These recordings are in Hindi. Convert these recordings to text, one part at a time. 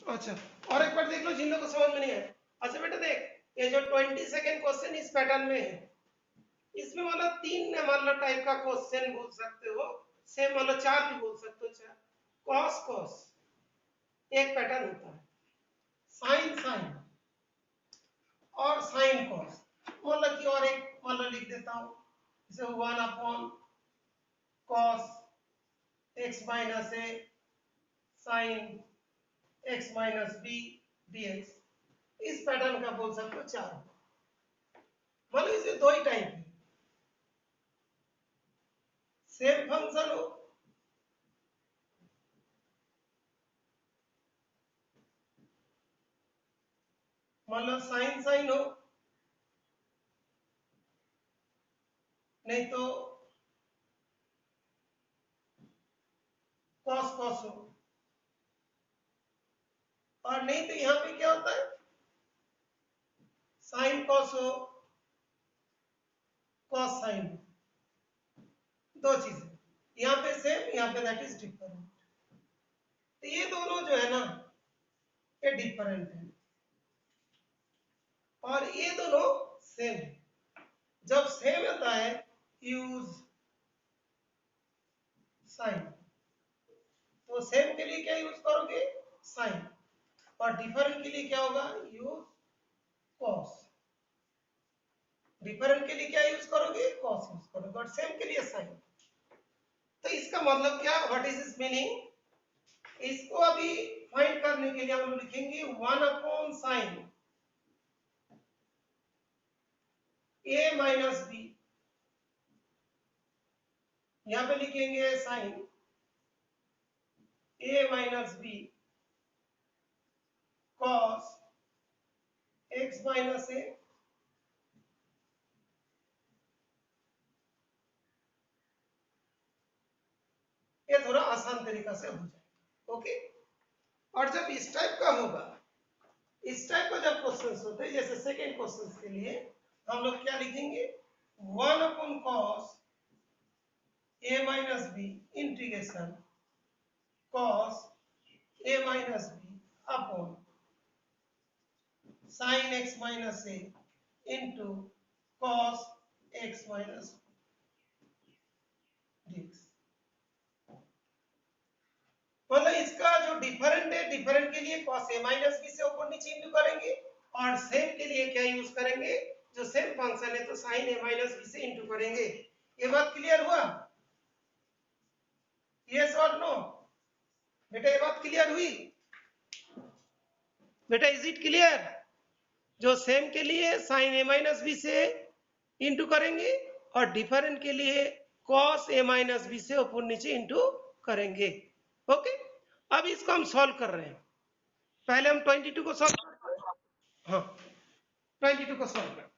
अच्छा, और एक बार देख लो जिन लोगों को समझ में नहीं है। अच्छा बेटा देख, ये जो 22nd क्वेश्चन इस पैटर्न में है, इसमें मतलब तीन मतलब टाइप का क्वेश्चन बोल सकते हो, सेम मतलब चार भी बोल सकते हो। चार कॉस कॉस एक पैटर्न होता है, साइन साइन और साइन कॉस, मतलब कि और एक मतलब लिख देता हूं, जैसे 1/cos x minus A sine x minus B dx, इस पैटर्न का बोल सकते हो चार। मतलब इसे दो ही टाइप है, सेम फंक्शन हो मतलब साइन साइन हो, नहीं तो कॉस कॉस हो, और नहीं तो यहाँ पे क्या होता है, साइन कॉस हो कॉस साइन, दो चीजें, यहाँ पे सेम यहाँ पे दैट इज डिफरेंट। तो ये दोनों जो है ना, ये डिफरेंट है और ये दोनों सेम है। जब सेम होता है यूज साइन, तो सेम के लिए क्या यूज करोगे, साइन, और डिफरेंट के लिए क्या होगा, यूज कॉस। डिफरेंट के लिए क्या यूज करोगे, कॉस यूज करोगे, और सेम के लिए साइन। तो इसका मतलब क्या, व्हाट इज इस मीनिंग, इसको अभी फाइंड करने के लिए हम लोग लिखेंगे 1/sin a माइनस बी, यहां पे लिखेंगे sine a minus B cos x minus A, ये थोड़ा आसान तरीका से हो जाएगा। ओके, और जब इस टाइप का होगा, इस टाइप का जब क्वेश्चन होते हैं, जैसे सेकेंड क्वेश्चन के लिए हम लोग क्या लिखेंगे, 1/cos a minus B integration cos a minus B upon sin x minus A into cos x minus dx। मतलब इसका जो डिफरेंट है, डिफरेंट के लिए cos a माइनस बी से ऊपर नीचे इंटू करेंगे, और सेम के लिए क्या यूज करेंगे, जो सेम फंक्शन है तो sin a माइनस बी से इंटू करेंगे। ये बात क्लियर हुआ, यस और नो, बेटा ये बात क्लियर हुई, बेटा इज इट क्लियर, जो सेम के लिए साइन ए माइनस बी से इंटू करेंगे, और डिफरेंट के लिए कॉस ए माइनस बी से ऊपर नीचे इंटू करेंगे। ओके, अब इसको हम सॉल्व कर रहे हैं, पहले हम 22 को सॉल्व करते हैं। हाँ, 22 को सॉल्व करते हैं।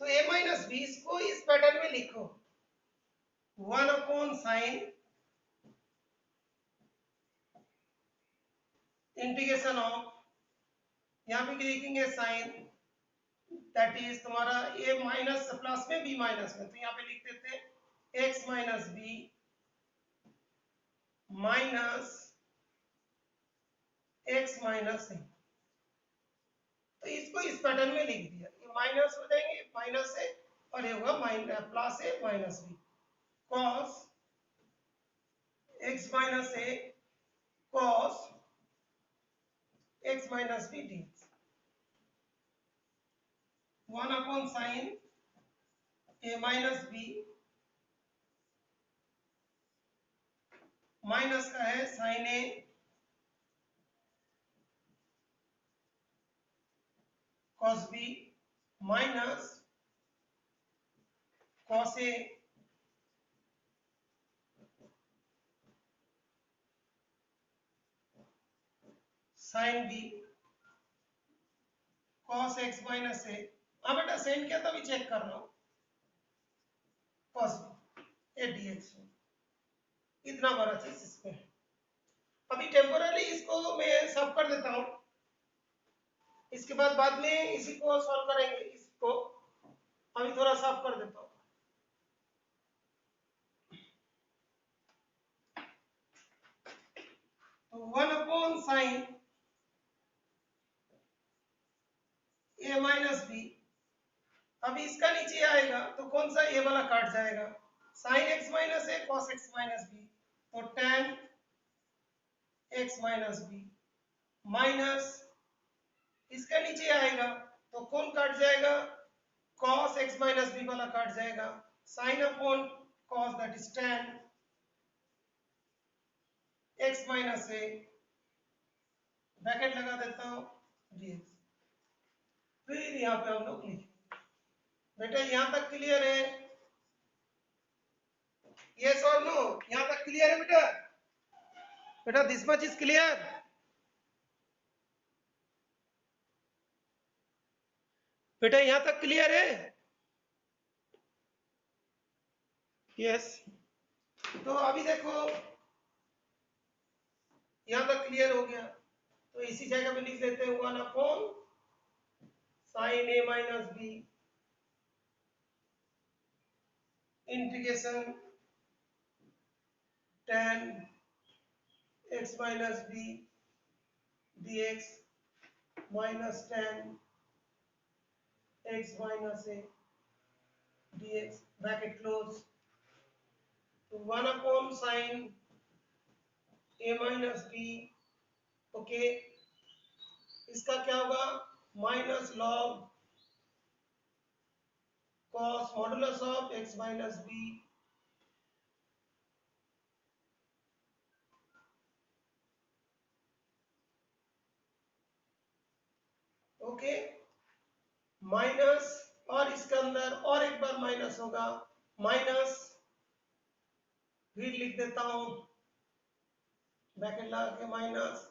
तो a माइनस बी को इस पैटर्न में लिखो, 1/sin इंटीग्रेशन ऑफ, यहाँ पे लिखेंगे साइन, दैट इज तुम्हारा a माइनस प्लस में b माइनस में, तो यहाँ पे लिख देते हैं x minus B minus x minus A. तो इसको इस पैटर्न में लिख दिया, ये माइनस हो जाएंगे माइनस ए, और ये होगा minus plus A minus B cos x minus A cos x minus B D, 1/sin a minus B minus का है sine A cos B minus cos A sine B cos x minus A. हाँ बेटा साइन किया तो अभी चेक कर लो, कॉस ए डी एक्स, इतना बड़ा चीज इसमें। अभी टेम्पोरली इसको मैं सब कर देता हूँ, इसके बाद में इसी को सॉल्व करेंगे। इसको अभी थोड़ा साफ कर देता हूँ। तो 1 साइन ए माइनस बी, अभी इसका नीचे आएगा तो कौन सा ए वाला काट जाएगा, sine X minus A cos x minus B, तो tan X minus B minus इसका नीचे आएगा तो कौन काट जाएगा, cos x माइनस बी वाला काट जाएगा, sin upon cos that is tan x minus A, bracket लगा देता हूं dx। फिर यहाँ पे हम लोग लिखें, बेटा यहाँ तक क्लियर है, यस और नो, यहाँ तक क्लियर है बेटा? बेटा दिस मच इज क्लियर? बेटा यहाँ तक क्लियर है? यस। तो अभी देखो यहाँ तक क्लियर हो गया, तो इसी जगह पे लिख लेते हैं 1 sine A minus B integration tan x minus B dx minus tan x minus A dx, bracket close. तो 1 sine A minus B, okay, इसका क्या होगा, minus log cos modulus of x minus B, okay, minus, और इसके अंदर और एक बार माइनस होगा, माइनस, फिर लिख देता हूं ब्रैकेट लगा के minus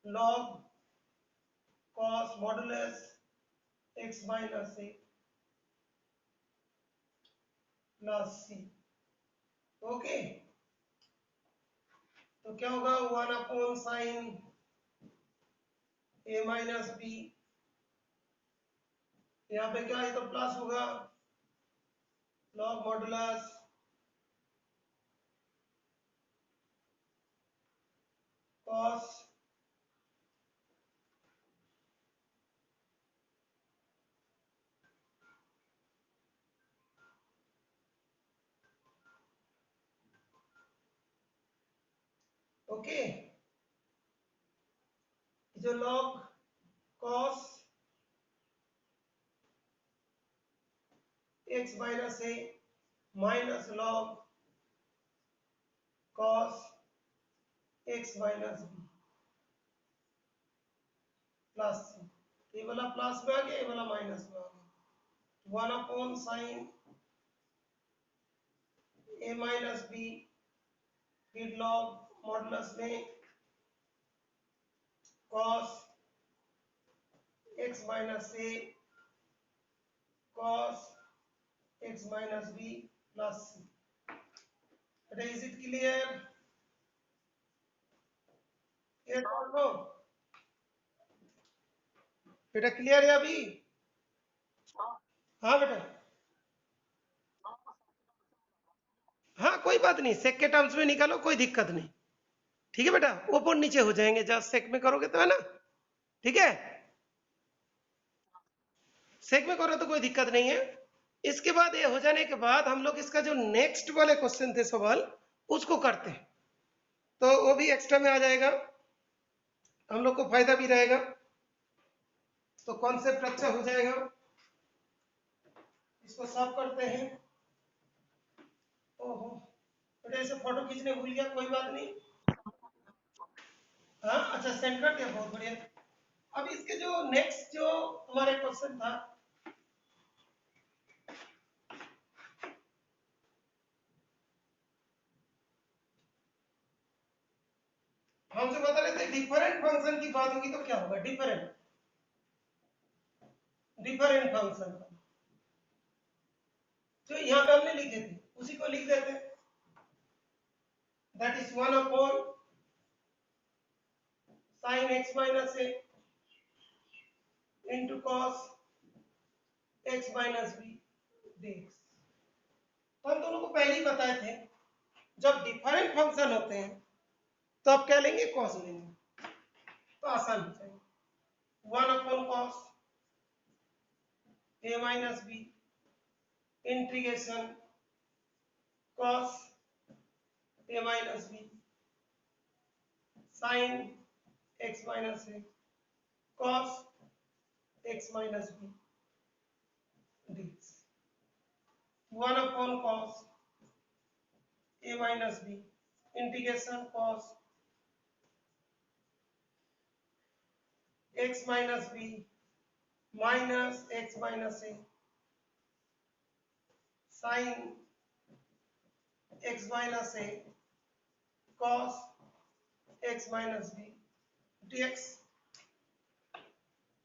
log cos modulus x minus A plus C, okay. तो क्या होगा, 1 साइन ए माइनस बी, यहाँ पे क्या है तो प्लस होगा लॉग मॉडुलस कॉस ओके, जो log cos x minus A minus log cos x minus B plus C, ये वाला प्लस में आ गया, ये वाला माइनस में आ गया। 1 साइन ए माइनस बी, फिर लॉग मॉडुलस में cos x minus A cos x minus B plus C. Is it clear? Yes और नो? बेटा क्लियर है अभी? हाँ बेटा, हाँ कोई बात नहीं, सेक के टर्म्स में निकालो, कोई दिक्कत नहीं, ठीक है बेटा, ऊपर नीचे हो जाएंगे जब सेक में करोगे तो, है ना? ठीक है, सेक में करो तो कोई दिक्कत नहीं है। इसके बाद ये हो जाने के बाद हम लोग इसका जो नेक्स्ट वाले क्वेश्चन थे सवाल, उसको करते हैं, तो वो भी एक्स्ट्रा में आ जाएगा, हम लोग को फायदा भी रहेगा, तो कॉन्सेप्ट अच्छा हो जाएगा। इसको साफ करते हैं। ओहो बेटा इसे फोटो खींचने भूल गया, कोई बात नहीं। हाँ अच्छा सेंड कर दिया, बहुत बढ़िया। अब इसके जो नेक्स्ट जो हमारे क्वेश्चन था, हमसे बता रहे थे डिफरेंट फंक्शन की बात होगी तो क्या होगा, डिफरेंट फंक्शन जो यहाँ पे हमने लिखे थे उसी को लिख देते हैं, that is 1 upon sin x minus a into cos x minus b dx। तो हम दोनों को पहले ही बताए थे जब डिफरेंट फंक्शन होते हैं तो आप क्या लेंगे, cos लेंगे, तो आसान हो जाएगा। 1 upon cos a minus b integration cos a minus b sin x minus a cos x minus b dx। 1 upon cos a minus b integration cos x minus b minus x minus a sin x minus a cos x minus b dx।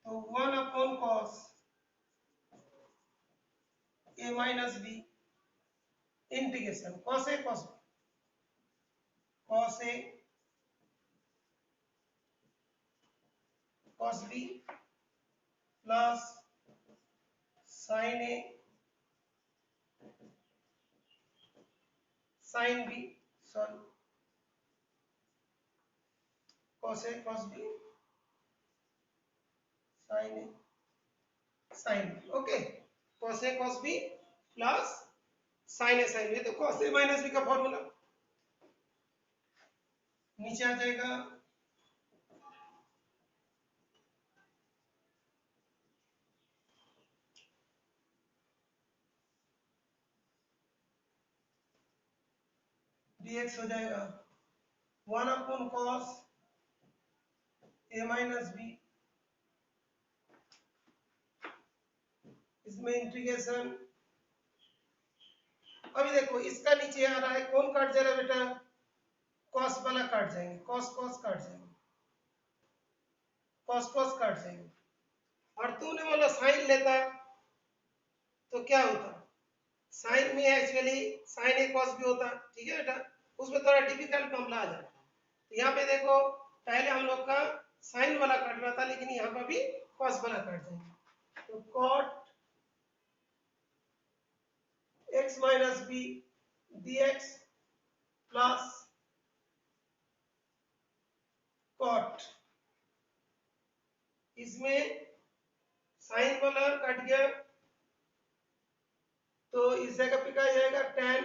तो 1 upon cos a minus b integration cos a cos b cos b plus sin a sin b sorry cos a cos b sin a sin b okay, cos a cos b plus sin a sin b। तो cos a माइनस b का फॉर्मूला नीचे आ जाएगा, dx हो जाएगा 1 upon cos a minus b, इसमें इंटीग्रेशन, अभी देखो इसका नीचे आ रहा है, कौन काट जा रहा है बेटा, cos वाला काट जाएंगे, cos cos काट जाएंगे, cos cos काट जाएंगे, और तूने बोला sin लेता तो क्या होता, साइन में एक्चुअली साइन ए cos भी होता, ठीक है बेटा, उसमें थोड़ा डिफिकल्ट मामला आ जाता है। यहाँ पे देखो पहले हम लोग का साइन वाला कट रहा था, लेकिन यहाँ पर भी cos वाला कट जाएगा, तो cot x minus b dx plus cot, इसमें साइन वाला कट गया तो इस जगह पे क्या जाएगा tan,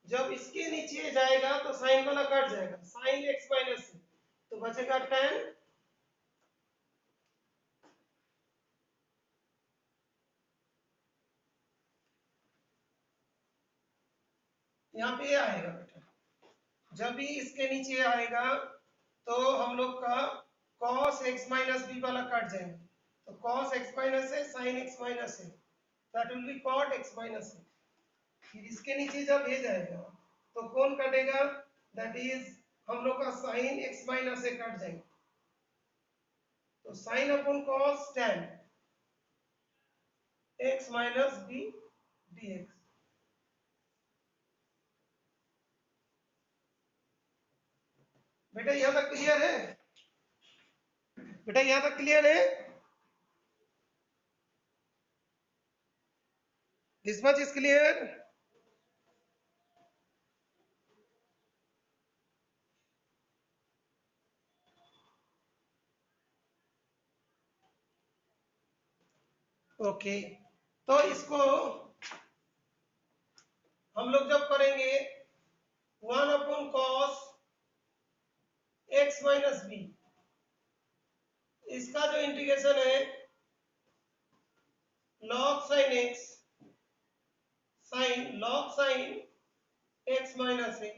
जब इसके नीचे जाएगा तो साइन वाला कट जाएगा, साइन x माइनस तो बचेगा tan यहाँ पे आएगा बेटा, जब भी इसके नीचे आएगा तो हम लोग का cos x माइनस b वाला कट जाएंगे, तो cos x माइनस है sin x माइनस है, that will be cot x minus है। फिर इसके नीचे जब ये जाएगा तो कौन कटेगा, दैट इज हम लोग का sin x माइनस से कट जाएंगे, तो sin upon cos tan x minus b dx। बेटा यहाँ तक क्लियर है, बेटा यहाँ तक क्लियर है, this much is clear. Okay, तो इसको हम लोग जब करेंगे 1 upon cos x minus b, इसका जो इंटीग्रेशन है log sin x sin log sin x minus है,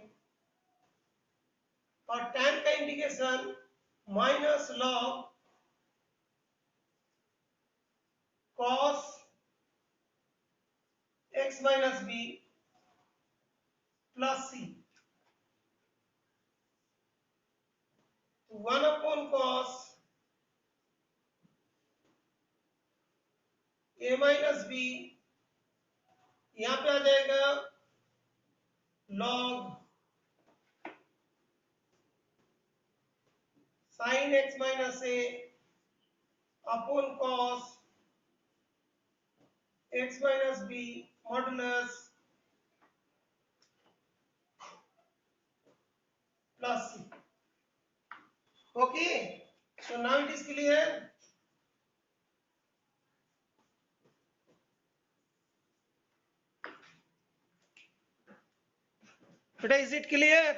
और tan का integration minus log cos x minus b plus c। B, यहाँ पे आ जाएगा log sin x minus A upon cos x minus b modulus plus c. Okay, so now it is clear. Beta, is it clear?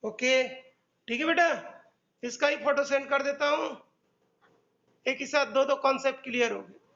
Okay, ठीक है बेटा, इसका ही फोटो सेंड कर देता हूं, एक ही साथ दो कॉन्सेप्ट क्लियर हो गए।